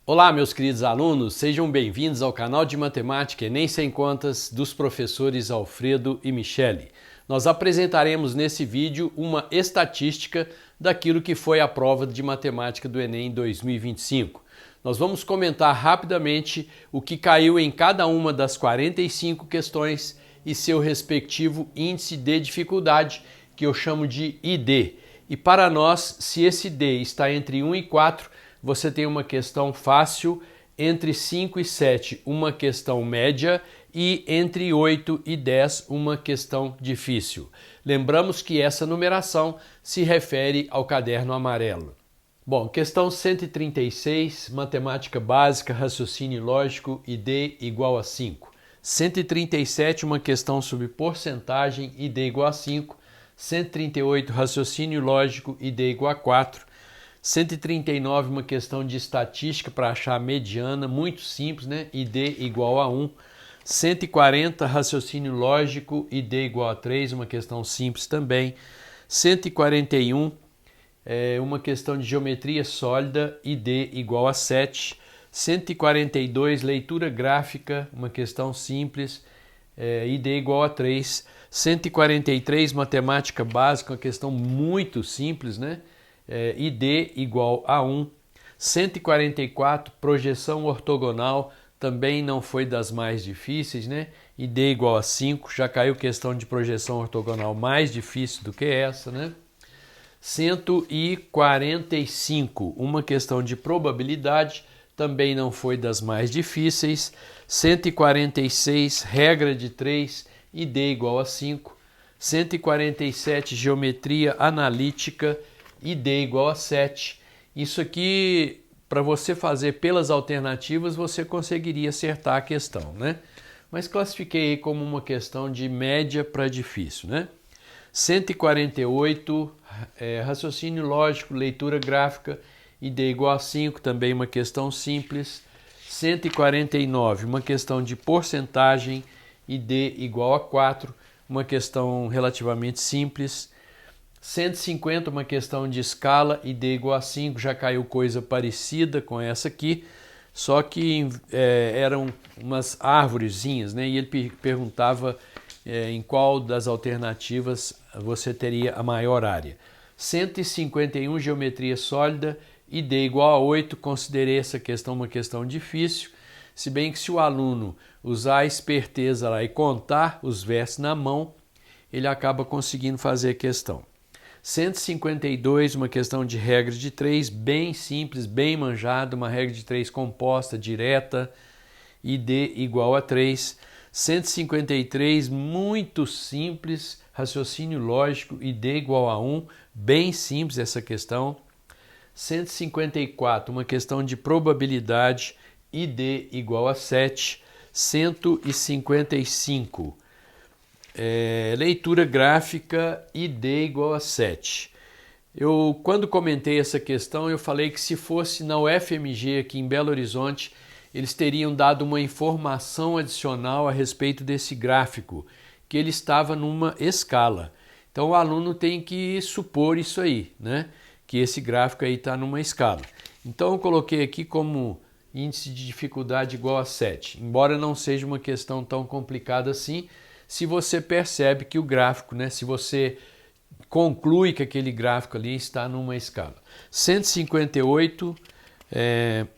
Olá, meus queridos alunos, sejam bem-vindos ao canal de Matemática Enem Sem Contas dos professores Alfredo e Michele. Nós apresentaremos nesse vídeo uma estatística daquilo que foi a prova de matemática do Enem 2025. Nós vamos comentar rapidamente o que caiu em cada uma das 45 questões e seu respectivo índice de dificuldade, que eu chamo de ID. E para nós, se esse ID está entre 1 e 4, você tem uma questão fácil, entre 5 e 7 uma questão média e entre 8 e 10 uma questão difícil. Lembramos que essa numeração se refere ao caderno amarelo. Bom, questão 136, matemática básica, raciocínio lógico, ID igual a 5. 137, uma questão sobre porcentagem, ID igual a 5. 138, raciocínio lógico, ID igual a 4. 139, uma questão de estatística para achar a mediana, muito simples, né? ID igual a 1. 140, raciocínio lógico, ID igual a 3, uma questão simples também. 141, uma questão de geometria sólida, ID igual a 7. 142, leitura gráfica, uma questão simples, ID igual a 3. 143, matemática básica, uma questão muito simples, né? ID igual a 1. 144, projeção ortogonal, também não foi das mais difíceis, né? ID igual a 5, já caiu questão de projeção ortogonal mais difícil do que essa, né? 145, uma questão de probabilidade, também não foi das mais difíceis. 146, regra de 3, ID igual a 5. 147, geometria analítica, ID igual a 7. Isso aqui, para você fazer pelas alternativas, você conseguiria acertar a questão, né? Mas classifiquei como uma questão de média para difícil, né? 148, raciocínio lógico, leitura gráfica, ID igual a 5, também uma questão simples. 149, uma questão de porcentagem, ID igual a 4, uma questão relativamente simples. 150, uma questão de escala, ID igual a 5, já caiu coisa parecida com essa aqui, só que eram umas árvorezinhas, né? E ele perguntava em qual das alternativas você teria a maior área. 151, geometria sólida, ID igual a 8, considerei essa questão uma questão difícil, se bem que se o aluno usar a esperteza lá e contar os versos na mão, ele acaba conseguindo fazer a questão. 152, uma questão de regra de 3, bem simples, bem manjada, uma regra de 3 composta, direta, ID igual a 3. 153, muito simples, raciocínio lógico, ID igual a 1, bem simples essa questão. 154, uma questão de probabilidade, ID igual a 7. 155, leitura gráfica, ID igual a 7. Quando comentei essa questão, eu falei que se fosse na UFMG aqui em Belo Horizonte, eles teriam dado uma informação adicional a respeito desse gráfico, que ele estava numa escala. Então o aluno tem que supor isso aí, né? Que esse gráfico aí está numa escala. Então eu coloquei aqui como índice de dificuldade igual a 7, embora não seja uma questão tão complicada assim, se você percebe que o gráfico, né, se você conclui que aquele gráfico ali está numa escala. 158,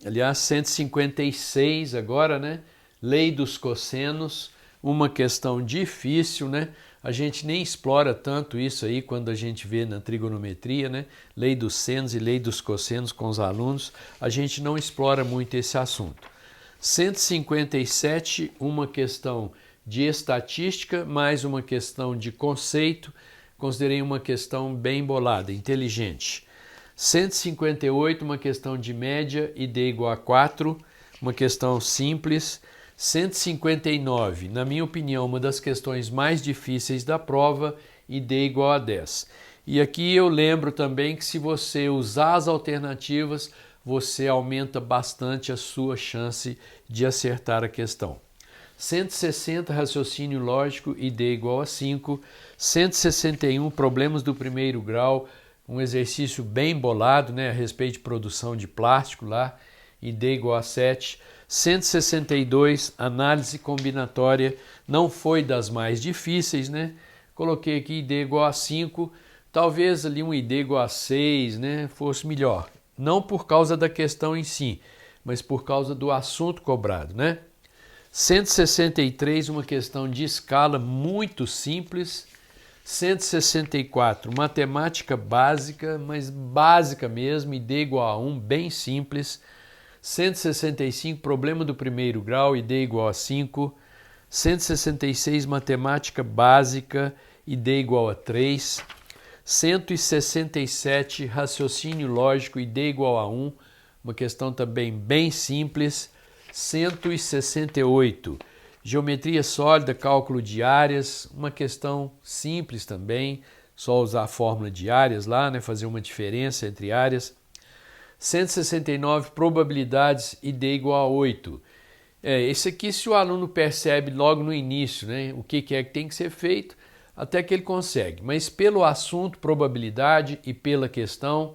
aliás 156 agora, né, lei dos cossenos, uma questão difícil, né? A gente nem explora tanto isso aí quando a gente vê na trigonometria, né? Lei dos senos e lei dos cossenos com os alunos, a gente não explora muito esse assunto. 157, uma questão de estatística, mais uma questão de conceito, considerei uma questão bem bolada, inteligente. 158, uma questão de média, ID igual a 4, uma questão simples. 159, na minha opinião, uma das questões mais difíceis da prova, ID igual a 10. E aqui eu lembro também que se você usar as alternativas, você aumenta bastante a sua chance de acertar a questão. 160, raciocínio lógico, ID igual a 5. 161, problemas do primeiro grau, um exercício bem bolado, né, a respeito de produção de plástico lá. e D igual a 7. 162, análise combinatória, não foi das mais difíceis, né? Coloquei aqui ID igual a 5, talvez ali um ID igual a 6, né, fosse melhor. Não por causa da questão em si, mas por causa do assunto cobrado, né? 163, uma questão de escala muito simples. 164, matemática básica, mas básica mesmo, ID igual a 1, bem simples. 165, problema do primeiro grau, ID igual a 5. 166, matemática básica, ID igual a 3. 167, raciocínio lógico, ID igual a 1, uma questão também bem simples. 168, geometria sólida, cálculo de áreas, uma questão simples também, só usar a fórmula de áreas lá, né, fazer uma diferença entre áreas. 169, probabilidades, ID igual a 8. Esse aqui, se o aluno percebe logo no início, né, o que é que tem que ser feito, até que ele consegue. Mas pelo assunto, probabilidade e pela questão,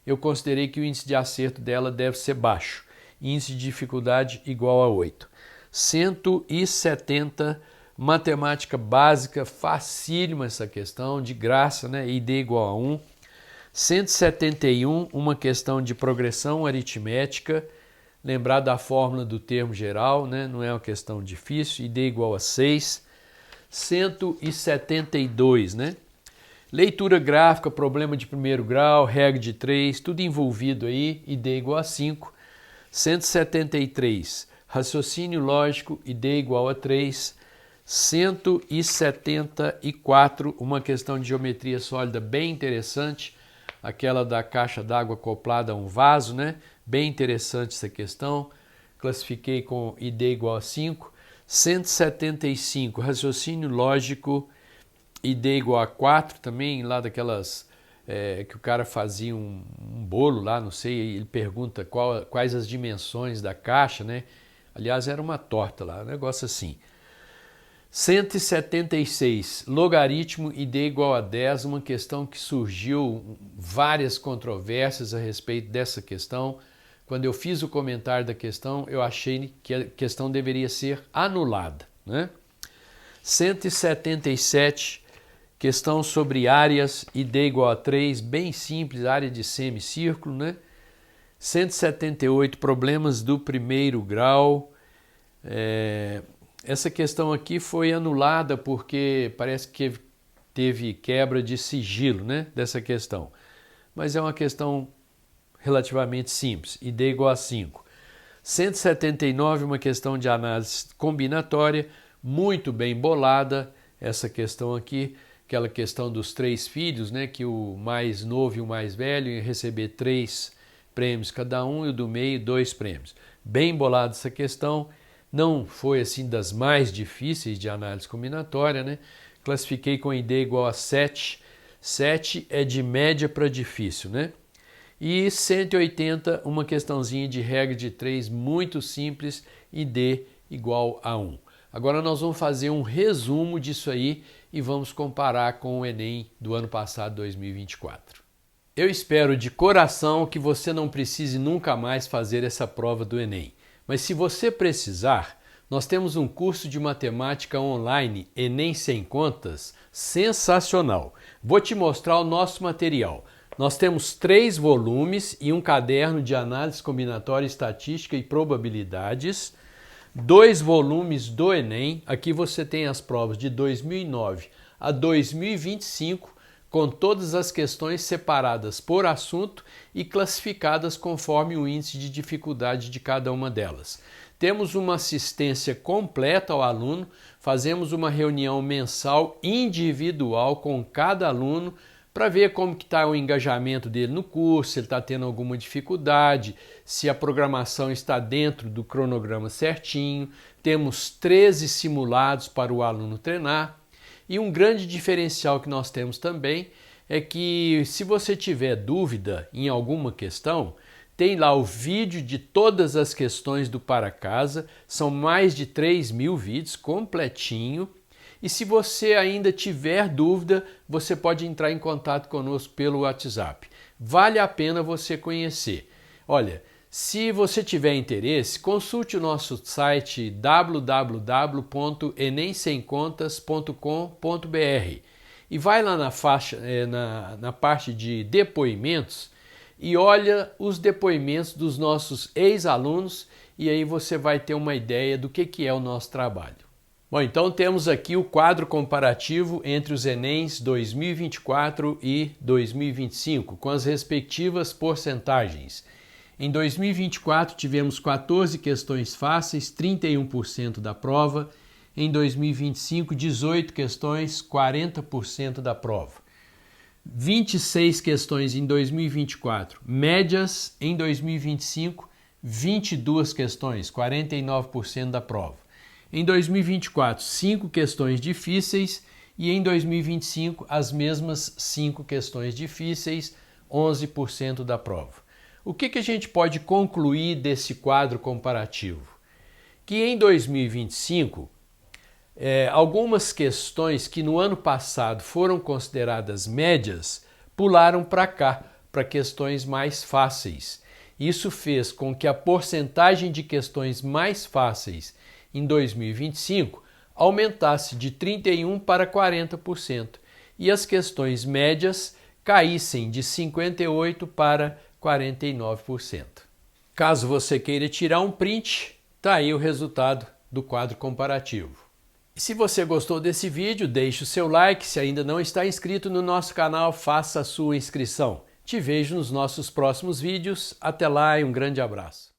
eu considerei que o índice de acerto dela deve ser baixo. Índice de dificuldade igual a 8. 170, matemática básica, facílima essa questão, de graça, né, ID igual a 1. 171, uma questão de progressão aritmética, lembrar da fórmula do termo geral, né? Não é uma questão difícil, ID igual a 6. 172, né? Leitura gráfica, problema de primeiro grau, regra de 3, tudo envolvido aí, ID igual a 5. 173, raciocínio lógico, ID igual a 3. 174, uma questão de geometria sólida bem interessante, aquela da caixa d'água acoplada a um vaso, né? Bem interessante essa questão. Classifiquei com ID igual a 5. 175, raciocínio lógico, ID igual a 4, também lá daquelas que o cara fazia um bolo lá, não sei, ele pergunta quais as dimensões da caixa, né? Aliás, era uma torta lá, um negócio assim. 176, logaritmo, ID igual a 10, uma questão que surgiu várias controvérsias a respeito dessa questão. Quando eu fiz o comentário da questão, eu achei que a questão deveria ser anulada, né? 177, questão sobre áreas, ID igual a 3, bem simples, área de semicírculo, né? 178, problemas do primeiro grau. Essa questão aqui foi anulada porque parece que teve quebra de sigilo, né, dessa questão. Mas é uma questão relativamente simples, ID igual a 5. 179, uma questão de análise combinatória, muito bem bolada essa questão aqui, aquela questão dos 3 filhos, né, que o mais novo e o mais velho iam receber 3 prêmios cada um e o do meio 2 prêmios. Bem bolada essa questão. Não foi assim das mais difíceis de análise combinatória, né? Classifiquei com ID igual a 7. 7 é de média para difícil, né? E 180, uma questãozinha de regra de 3, muito simples, ID igual a 1. Agora nós vamos fazer um resumo disso aí e vamos comparar com o Enem do ano passado, 2024. Eu espero de coração que você não precise nunca mais fazer essa prova do Enem. Mas se você precisar, nós temos um curso de matemática online, Enem Sem Contas, sensacional. Vou te mostrar o nosso material. Nós temos 3 volumes e um caderno de análise combinatória, estatística e probabilidades, 2 volumes do Enem. Aqui você tem as provas de 2009 a 2025, com todas as questões separadas por assunto e classificadas conforme o índice de dificuldade de cada uma delas. Temos uma assistência completa ao aluno, fazemos uma reunião mensal individual com cada aluno para ver como que está o engajamento dele no curso, se ele está tendo alguma dificuldade, se a programação está dentro do cronograma certinho. Temos 13 simulados para o aluno treinar. E um grande diferencial que nós temos também é que se você tiver dúvida em alguma questão, tem lá o vídeo de todas as questões do Para Casa, são mais de 3.000 vídeos completinho. E se você ainda tiver dúvida, você pode entrar em contato conosco pelo WhatsApp. Vale a pena você conhecer. Olha, Se você tiver interesse, consulte o nosso site www.enemsemcontas.com.br e vai lá na parte de depoimentos e olha os depoimentos dos nossos ex-alunos e aí você vai ter uma ideia do que é o nosso trabalho. Bom, então temos aqui o quadro comparativo entre os Enems 2024 e 2025, com as respectivas porcentagens. Em 2024 tivemos 14 questões fáceis, 31% da prova. Em 2025, 18 questões, 40% da prova. 26 questões em 2024, médias. Em 2025, 22 questões, 49% da prova. Em 2024, 5 questões difíceis e em 2025, as mesmas 5 questões difíceis, 11% da prova. O que a gente pode concluir desse quadro comparativo? Que em 2025, algumas questões que no ano passado foram consideradas médias pularam para cá, para questões mais fáceis. Isso fez com que a porcentagem de questões mais fáceis em 2025 aumentasse de 31% para 40% e as questões médias caíssem de 58% para 49%. Caso você queira tirar um print, está aí o resultado do quadro comparativo. E se você gostou desse vídeo, deixe o seu like. Se ainda não está inscrito no nosso canal, faça a sua inscrição. Te vejo nos nossos próximos vídeos. Até lá e um grande abraço.